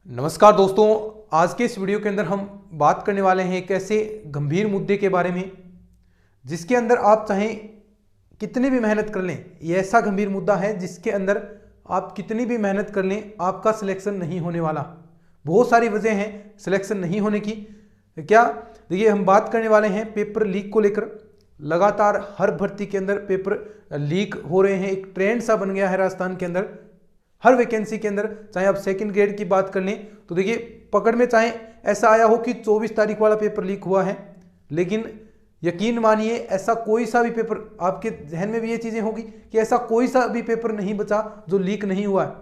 नमस्कार दोस्तों, आज के इस वीडियो के अंदर हम बात करने वाले हैं एक ऐसे गंभीर मुद्दे के बारे में जिसके अंदर आप चाहें कितनी भी मेहनत कर लें। ये ऐसा गंभीर मुद्दा है जिसके अंदर आप कितनी भी मेहनत कर लें आपका सिलेक्शन नहीं होने वाला। बहुत सारी वजह हैं सिलेक्शन नहीं होने की। क्या देखिए, हम बात करने वाले हैं पेपर लीक को लेकर। लगातार हर भर्ती के अंदर पेपर लीक हो रहे हैं, एक ट्रेंड सा बन गया है राजस्थान के अंदर। हर वैकेंसी के अंदर चाहे आप सेकंड ग्रेड की बात कर लें तो देखिए पकड़ में चाहे ऐसा आया हो कि 24 तारीख वाला पेपर लीक हुआ है, लेकिन यकीन मानिए ऐसा कोई सा भी पेपर, आपके जहन में भी ये चीज़ें होगी कि ऐसा कोई सा भी पेपर नहीं बचा जो लीक नहीं हुआ है।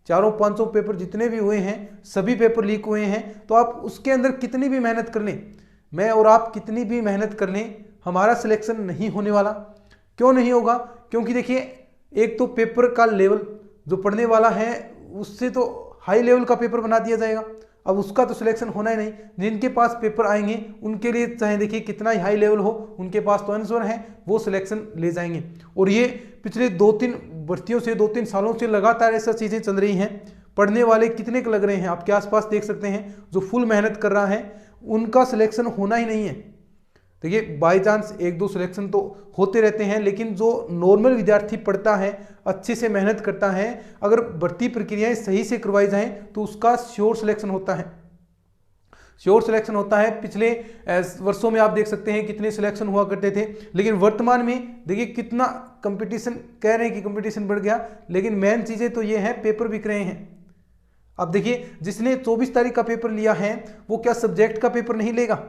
400-500 पेपर जितने भी हुए हैं सभी पेपर लीक हुए हैं। तो आप उसके अंदर कितनी भी मेहनत कर लें, मैं और आप कितनी भी मेहनत कर लें, हमारा सिलेक्शन नहीं होने वाला। क्यों नहीं होगा? क्योंकि देखिए, एक तो पेपर का लेवल जो पढ़ने वाला है उससे तो हाई लेवल का पेपर बना दिया जाएगा। अब उसका तो सिलेक्शन होना ही नहीं। जिनके पास पेपर आएंगे उनके लिए चाहे देखिए कितना ही हाई लेवल हो, उनके पास तो आंसर है, वो सिलेक्शन ले जाएंगे। और ये पिछले 2-3 भर्तियों से 2-3 सालों से लगातार ऐसा चीज़ें चल रही हैं। पढ़ने वाले कितने के लग रहे हैं आपके आसपास देख सकते हैं, जो फुल मेहनत कर रहा है उनका सिलेक्शन होना ही नहीं है। देखिए बाई चांस 1-2 सिलेक्शन तो होते रहते हैं, लेकिन जो नॉर्मल विद्यार्थी पढ़ता है, अच्छे से मेहनत करता है, अगर भर्ती प्रक्रियाएं सही से करवाई जाएं तो उसका श्योर सिलेक्शन होता है। श्योर सिलेक्शन होता है। पिछले वर्षों में आप देख सकते हैं कितने सिलेक्शन हुआ करते थे, लेकिन वर्तमान में देखिए कितना कंपटीशन, कह रहे हैं कि कंपटीशन बढ़ गया, लेकिन मेन चीज़ें तो ये है पेपर बिक रहे हैं। अब देखिए जिसने 24 तारीख का पेपर लिया है वो क्या सब्जेक्ट का पेपर नहीं लेगा?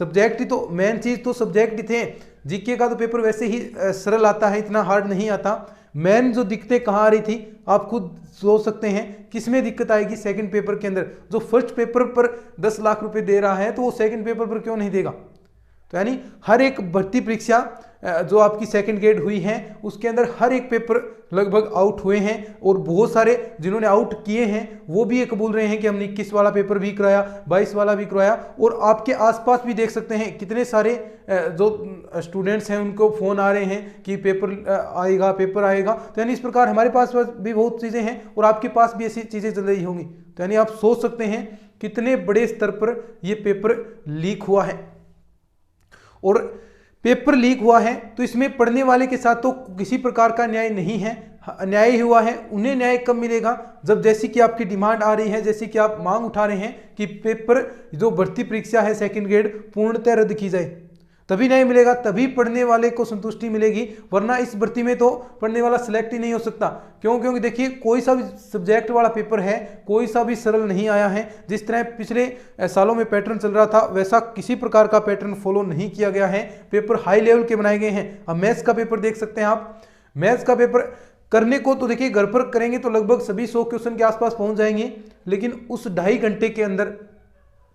सब्जेक्ट ही तो मेन चीज, तो सब्जेक्ट ही थे। जीके का तो पेपर वैसे ही सरल आता है, इतना हार्ड नहीं आता। मेन जो दिक्कतें कहाँ आ रही थी आप खुद सोच सकते हैं, किसमें दिक्कत आएगी? सेकंड पेपर के अंदर। जो फर्स्ट पेपर पर 10 लाख रुपए दे रहा है तो वो सेकंड पेपर पर क्यों नहीं देगा? तो यानी हर एक भर्ती परीक्षा जो आपकी सेकंड ग्रेड हुई है उसके अंदर हर एक पेपर लगभग आउट हुए हैं, और बहुत सारे जिन्होंने आउट किए हैं वो भी ये कबूल रहे हैं कि हमने 21 वाला पेपर भी कराया, 22 वाला भी कराया। और आपके आसपास भी देख सकते हैं कितने सारे जो स्टूडेंट्स हैं उनको फ़ोन आ रहे हैं कि पेपर आएगा, पेपर आएगा। तो यानी इस प्रकार हमारे पास भी बहुत चीज़ें हैं और आपके पास भी ऐसी चीज़ें चल रही होंगी। तो यानी आप सोच सकते हैं कितने बड़े स्तर पर यह पेपर लीक हुआ है। और पेपर लीक हुआ है तो इसमें पढ़ने वाले के साथ तो किसी प्रकार का न्याय नहीं है। न्याय ही हुआ है। उन्हें न्याय कब मिलेगा? जब जैसी कि आपकी डिमांड आ रही है, जैसे कि आप मांग उठा रहे हैं कि पेपर जो भर्ती परीक्षा है सेकंड ग्रेड पूर्णतः रद्द की जाए, तभी न्याय मिलेगा, तभी पढ़ने वाले को संतुष्टि मिलेगी। वरना इस भर्ती में तो पढ़ने वाला सिलेक्ट ही नहीं हो सकता। क्यों? क्योंकि देखिए कोई सा भी सब्जेक्ट वाला पेपर है, कोई सा भी सरल नहीं आया है। जिस तरह पिछले सालों में पैटर्न चल रहा था वैसा किसी प्रकार का पैटर्न फॉलो नहीं किया गया है। पेपर हाई लेवल के बनाए गए हैं। अब मैथ्स का पेपर देख सकते हैं आप। मैथ्स का पेपर करने को तो देखिए घर पर करेंगे तो लगभग सभी 100 क्वेश्चन के आसपास पहुंच जाएंगे, लेकिन उस 2.5 घंटे के अंदर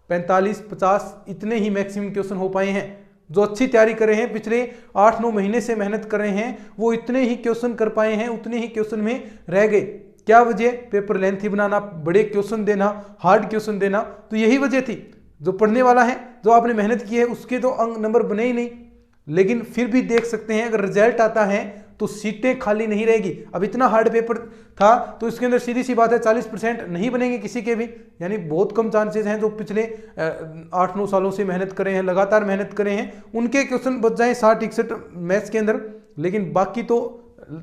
45-50 इतने ही मैक्सिमम क्वेश्चन हो पाए हैं। जो अच्छी तैयारी कर रहे हैं, पिछले 8-9 महीने से मेहनत कर रहे हैं, वो इतने ही क्वेश्चन कर पाए हैं, उतने ही क्वेश्चन में रह गए। क्या वजह? पेपर लेंथी बनाना, बड़े क्वेश्चन देना, हार्ड क्वेश्चन देना। तो यही वजह थी। जो पढ़ने वाला है, जो आपने मेहनत की है, उसके तो अंक नंबर बने ही नहीं। लेकिन फिर भी देख सकते हैं अगर रिजल्ट आता है तो सीटें खाली नहीं रहेगी। अब इतना हार्ड पेपर था तो इसके अंदर सीधी सी बात है 40% नहीं बनेंगे किसी के भी। यानी बहुत कम चांसेस हैं जो पिछले 8-9 सालों से मेहनत कर रहे हैं, लगातार मेहनत कर रहे हैं, उनके क्वेश्चन बच जाएं 60-61 मैथ्स के अंदर। लेकिन बाकी तो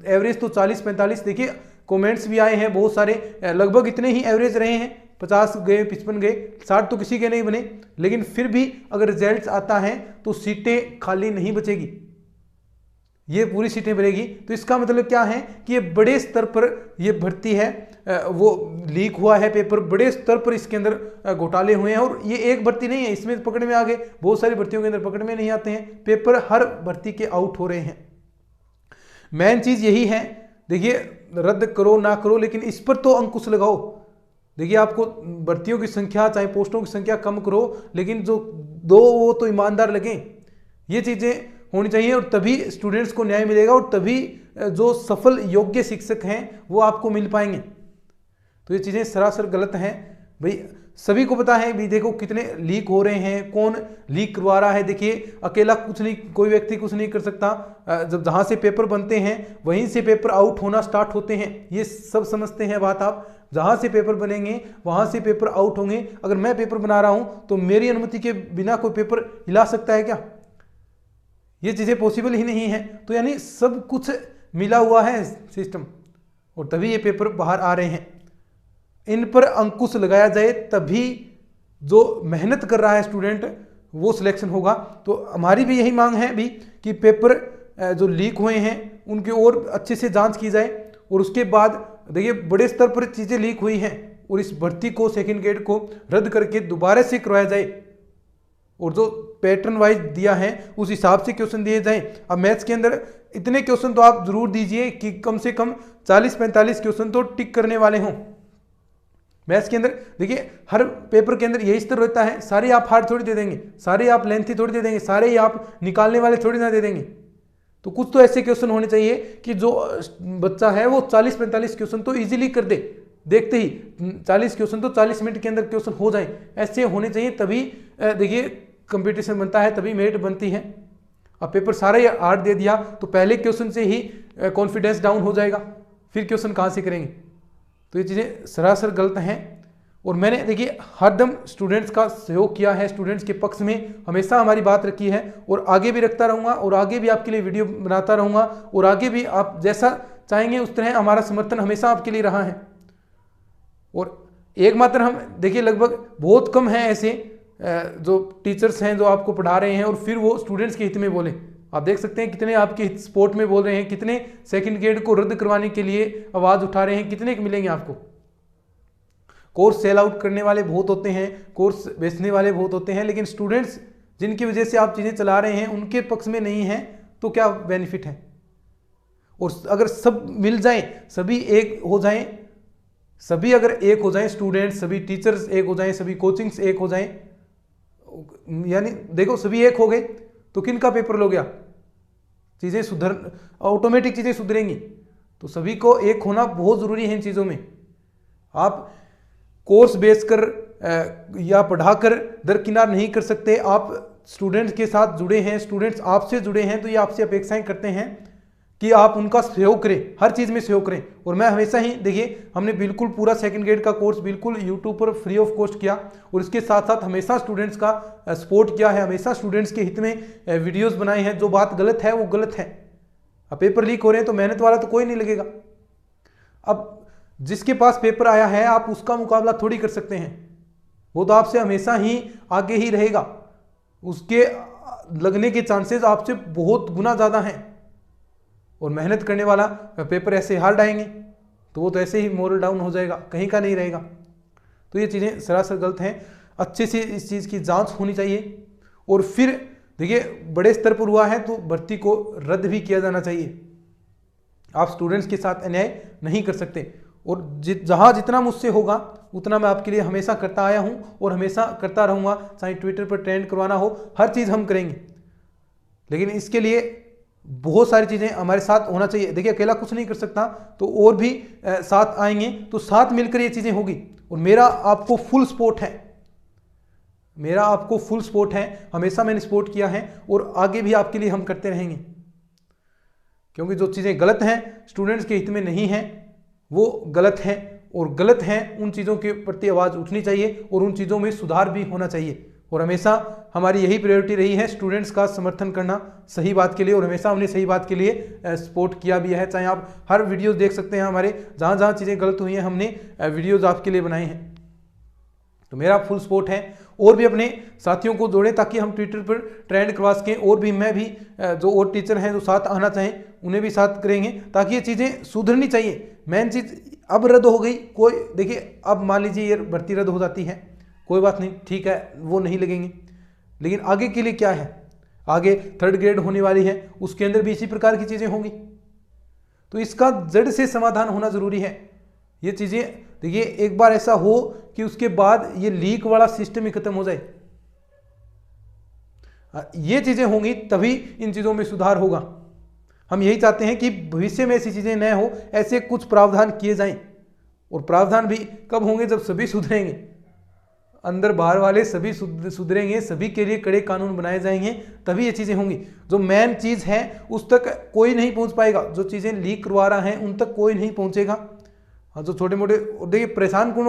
एवरेज तो 40-45। देखिए कॉमेंट्स भी आए हैं बहुत सारे, लगभग इतने ही एवरेज रहे हैं, 50 गए, 55 गए, 60 तो किसी के नहीं बने। लेकिन फिर भी अगर रिजल्ट आता है तो सीटें खाली नहीं बचेगी, ये पूरी सीटें भरेगी। तो इसका मतलब क्या है कि ये बड़े स्तर पर ये भर्ती है, वो लीक हुआ है पेपर, बड़े स्तर पर इसके अंदर घोटाले हुए हैं। और ये एक भर्ती नहीं है, इसमें पकड़ में आ गए, बहुत सारी भर्तियों के अंदर पकड़ में नहीं आते हैं। पेपर हर भर्ती के आउट हो रहे हैं। मेन चीज यही है। देखिए रद्द करो ना करो, लेकिन इस पर तो अंकुश लगाओ। देखिए आपको भर्तियों की संख्या, चाहे पोस्टों की संख्या कम करो, लेकिन जो वो तो ईमानदार लगे। ये चीजें होनी चाहिए और तभी स्टूडेंट्स को न्याय मिलेगा और तभी जो सफल योग्य शिक्षक हैं वो आपको मिल पाएंगे। तो ये चीज़ें सरासर गलत हैं। भाई सभी को पता है, भी देखो कितने लीक हो रहे हैं, कौन लीक करवा रहा है। देखिए अकेला कुछ नहीं, कोई व्यक्ति कुछ नहीं कर सकता। जब जहाँ से पेपर बनते हैं वहीं से पेपर आउट होना स्टार्ट होते हैं, ये सब समझते हैं बात आप। जहाँ से पेपर बनेंगे वहाँ से पेपर आउट होंगे। अगर मैं पेपर बना रहा हूँ तो मेरी अनुमति के बिना कोई पेपर हिला सकता है क्या? ये चीज़ें पॉसिबल ही नहीं है। तो यानी सब कुछ मिला हुआ है सिस्टम, और तभी ये पेपर बाहर आ रहे हैं। इन पर अंकुश लगाया जाए तभी जो मेहनत कर रहा है स्टूडेंट वो सिलेक्शन होगा। तो हमारी भी यही मांग है भी कि पेपर जो लीक हुए हैं उनकी और अच्छे से जांच की जाए, और उसके बाद देखिए बड़े स्तर पर चीज़ें लीक हुई हैं और इस भर्ती को सेकंड ग्रेड को रद्द करके दोबारा से करवाया जाए, और जो पैटर्न वाइज दिया है उस हिसाब से क्वेश्चन दिए जाएं। अब मैथ्स के अंदर इतने क्वेश्चन तो आप जरूर दीजिए कि कम से कम 40-45 क्वेश्चन तो टिक करने वाले हों। मैथ्स के अंदर देखिए हर पेपर के अंदर यही स्तर रहता है, सारे आप हार्ड थोड़ी दे देंगे, सारे आप लेंथी थोड़ी दे देंगे, सारे ही आप निकालने वाले थोड़ी ना दे देंगे। तो कुछ तो ऐसे क्वेश्चन होने चाहिए कि जो बच्चा है वो 40-45 क्वेश्चन तो इजीली कर दे, देखते ही 40 क्वेश्चन तो 40 मिनट के अंदर क्वेश्चन हो जाए, ऐसे होने चाहिए। तभी देखिए कंपटीशन बनता है, तभी मेरिट बनती है। अब पेपर सारा ही हार्ड दे दिया तो पहले क्वेश्चन से ही कॉन्फिडेंस डाउन हो जाएगा, फिर क्वेश्चन कहाँ से करेंगे? तो ये चीज़ें सरासर गलत हैं। और मैंने देखिए हरदम स्टूडेंट्स का सहयोग किया है, स्टूडेंट्स के पक्ष में हमेशा हमारी बात रखी है, और आगे भी रखता रहूँगा, और आगे भी आपके लिए वीडियो बनाता रहूँगा, और आगे भी आप जैसा चाहेंगे उस तरह हमारा समर्थन हमेशा आपके लिए रहा है। और एकमात्र हम देखिए लगभग बहुत कम हैं ऐसे जो टीचर्स हैं जो आपको पढ़ा रहे हैं और फिर वो स्टूडेंट्स के हित में बोले। आप देख सकते हैं कितने आपके सपोर्ट में बोल रहे हैं, कितने सेकंड ग्रेड को रद्द करवाने के लिए आवाज़ उठा रहे हैं, कितने मिलेंगे आपको? कोर्स सेल आउट करने वाले बहुत होते हैं, कोर्स बेचने वाले बहुत होते हैं, लेकिन स्टूडेंट्स जिनकी वजह से आप चीज़ें चला रहे हैं उनके पक्ष में नहीं है तो क्या बेनिफिट है? और अगर सब मिल जाएं, सभी एक हो जाएं, सभी अगर एक हो जाएं, स्टूडेंट्स सभी टीचर्स एक हो जाएं, सभी कोचिंग्स एक हो जाएं, यानी देखो सभी एक हो गए तो किन का पेपर लोगे आप? चीज़ें सुधर ऑटोमेटिक चीज़ें सुधरेंगी। तो सभी को एक होना बहुत ज़रूरी है इन चीज़ों में। आप कोर्स बेच कर या पढ़ाकर दरकिनार नहीं कर सकते। आप स्टूडेंट्स के साथ जुड़े हैं, स्टूडेंट्स आपसे जुड़े हैं, तो ये आपसे अपेक्षाएं करते हैं कि आप उनका सहयोग करें, हर चीज़ में सहयोग करें। और मैं हमेशा ही देखिए हमने बिल्कुल पूरा सेकंड ग्रेड का कोर्स बिल्कुल यूट्यूब पर फ्री ऑफ कॉस्ट किया, और इसके साथ साथ हमेशा स्टूडेंट्स का सपोर्ट किया है, हमेशा स्टूडेंट्स के हित में वीडियोस बनाए हैं। जो बात गलत है वो गलत है। अब पेपर लीक हो रहे हैं तो मेहनत वाला तो कोई नहीं लगेगा। अब जिसके पास पेपर आया है आप उसका मुकाबला थोड़ी कर सकते हैं, वो तो आपसे हमेशा ही आगे ही रहेगा, उसके लगने के चांसेस आपसे बहुत गुना ज़्यादा हैं। और मेहनत करने वाला पेपर ऐसे हार्ड आएंगे तो वो तो ऐसे ही मोरल डाउन हो जाएगा, कहीं का नहीं रहेगा। तो ये चीज़ें सरासर गलत हैं। अच्छे से इस चीज़ की जांच होनी चाहिए, और फिर देखिए बड़े स्तर पर हुआ है तो भर्ती को रद्द भी किया जाना चाहिए। आप स्टूडेंट्स के साथ अन्याय नहीं कर सकते, और जहाँ जितना मुझसे होगा उतना मैं आपके लिए हमेशा करता आया हूँ और हमेशा करता रहूँगा। चाहे ट्विटर पर ट्रेंड करवाना हो, हर चीज़ हम करेंगे, लेकिन इसके लिए बहुत सारी चीज़ें हमारे साथ होना चाहिए। देखिए अकेला कुछ नहीं कर सकता, तो और भी साथ आएंगे तो साथ मिलकर ये चीज़ें होगी। और मेरा आपको फुल सपोर्ट है, मेरा आपको फुल सपोर्ट है, हमेशा मैंने सपोर्ट किया है और आगे भी आपके लिए हम करते रहेंगे। क्योंकि जो चीज़ें गलत हैं स्टूडेंट्स के हित में नहीं हैं वो गलत हैं, और गलत हैं उन चीज़ों के प्रति आवाज़ उठनी चाहिए और उन चीज़ों में सुधार भी होना चाहिए। और हमेशा हमारी यही प्रायोरिटी रही है स्टूडेंट्स का समर्थन करना सही बात के लिए, और हमेशा हमने सही बात के लिए सपोर्ट किया भी है। चाहे आप हर वीडियोस देख सकते हैं हमारे, जहाँ जहाँ चीज़ें गलत हुई हैं हमने वीडियोस आपके लिए बनाए हैं। तो मेरा फुल सपोर्ट है। और भी अपने साथियों को जोड़ें ताकि हम ट्विटर पर ट्रेंड करवा सकें, और भी मैं भी जो और टीचर हैं जो साथ आना चाहें उन्हें भी साथ करेंगे, ताकि ये चीज़ें सुधरनी चाहिए। मेन चीज़ अब रद्द हो गई, कोई देखिए अब मान लीजिए ये भर्ती रद्द हो जाती है, कोई बात नहीं, ठीक है, वो नहीं लगेंगे, लेकिन आगे के लिए क्या है? आगे थर्ड ग्रेड होने वाली है, उसके अंदर भी इसी प्रकार की चीज़ें होंगी। तो इसका जड़ से समाधान होना ज़रूरी है। ये चीज़ें देखिए एक बार ऐसा हो कि उसके बाद ये लीक वाला सिस्टम ही खत्म हो जाए, ये चीज़ें होंगी तभी इन चीज़ों में सुधार होगा। हम यही चाहते हैं कि भविष्य में ऐसी चीज़ें न हो, ऐसे कुछ प्रावधान किए जाएं। और प्रावधान भी कब होंगे? जब सभी सुधरेंगे। अंदर बाहर वाले सभी सुधरेंगे, सभी के लिए कड़े कानून बनाए जाएंगे, तभी ये चीज़ें होंगी। जो मेन चीज़ है उस तक कोई नहीं पहुंच पाएगा, जो चीज़ें लीक करवा रहा है उन तक कोई नहीं पहुंचेगा। हाँ, जो छोटे मोटे देखिए परेशान कौन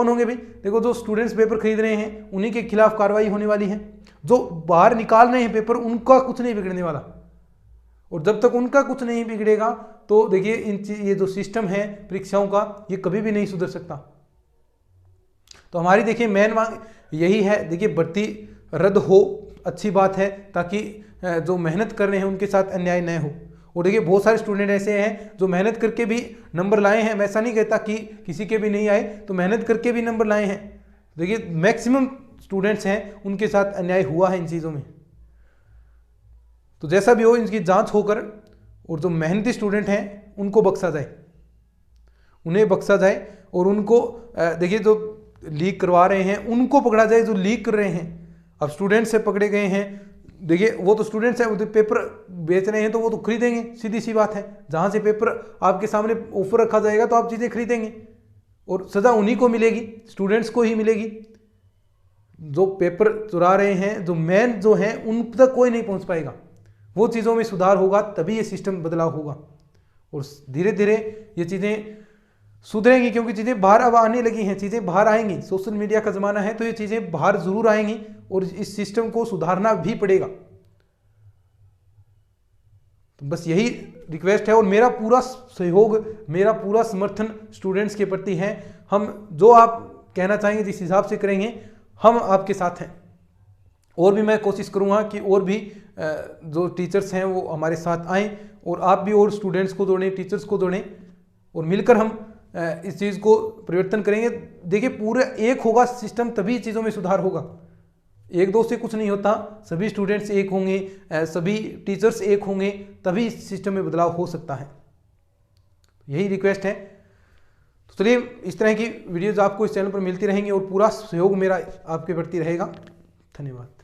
होंगे भाई? देखो जो स्टूडेंट्स पेपर खरीद रहे हैं उन्हीं के खिलाफ कार्रवाई होने वाली है। जो बाहर निकाल रहे हैं पेपर उनका कुछ नहीं बिगड़ने वाला, और जब तक उनका कुछ नहीं बिगड़ेगा तो देखिए ये जो सिस्टम है परीक्षाओं का ये कभी भी नहीं सुधर सकता। तो हमारी देखिए मेन मांग यही है, देखिए भर्ती रद्द हो अच्छी बात है, ताकि जो मेहनत कर रहे हैं उनके साथ अन्याय न हो। और देखिए बहुत सारे स्टूडेंट ऐसे हैं जो मेहनत करके भी नंबर लाए हैं, मैं ऐसा नहीं कहता कि किसी के भी नहीं आए, तो मेहनत करके भी नंबर लाए हैं। देखिए मैक्सिमम स्टूडेंट्स हैं उनके साथ अन्याय हुआ है इन चीज़ों में। तो जैसा भी हो इनकी जांच होकर और जो मेहनती स्टूडेंट हैं उनको बख्शा जाए, उन्हें बख्शा जाए, और उनको देखिए जो लीक करवा रहे हैं उनको पकड़ा जाए जो लीक कर रहे हैं। अब स्टूडेंट से पकड़े गए हैं, देखिए वो तो स्टूडेंट्स हैं, वो तो पेपर बेच रहे हैं तो वो तो खरीदेंगे, सीधी सी बात है। जहाँ से पेपर आपके सामने ऑफर रखा जाएगा तो आप चीज़ें खरीदेंगे, और सज़ा उन्हीं को मिलेगी, स्टूडेंट्स को ही मिलेगी। जो पेपर चुरा रहे हैं, जो मेन जो हैं उन तक कोई नहीं पहुँच पाएगा। वो चीज़ों में सुधार होगा तभी ये सिस्टम बदलाव होगा, और धीरे धीरे ये चीज़ें सुधरेंगी, क्योंकि चीज़ें बाहर अब आने लगी हैं, चीज़ें बाहर आएंगी। सोशल मीडिया का ज़माना है तो ये चीज़ें बाहर ज़रूर आएंगी, और इस सिस्टम को सुधारना भी पड़ेगा। तो बस यही रिक्वेस्ट है, और मेरा पूरा सहयोग, मेरा पूरा समर्थन स्टूडेंट्स के प्रति है। हम जो आप कहना चाहेंगे जिस हिसाब से करेंगे, हम आपके साथ हैं। और भी मैं कोशिश करूँगा कि और भी जो टीचर्स हैं वो हमारे साथ आएँ, और आप भी और स्टूडेंट्स को जोड़ें, टीचर्स को जोड़ें, और मिलकर हम इस चीज़ को परिवर्तन करेंगे। देखिए पूरा एक होगा सिस्टम तभी चीज़ों में सुधार होगा, एक दो से कुछ नहीं होता। सभी स्टूडेंट्स एक होंगे, सभी टीचर्स एक होंगे, तभी इस सिस्टम में बदलाव हो सकता है। यही रिक्वेस्ट है। तो चलिए इस तरह की वीडियोज़ आपको इस चैनल पर मिलती रहेंगी, और पूरा सहयोग मेरा आपके प्रति रहेगा। धन्यवाद।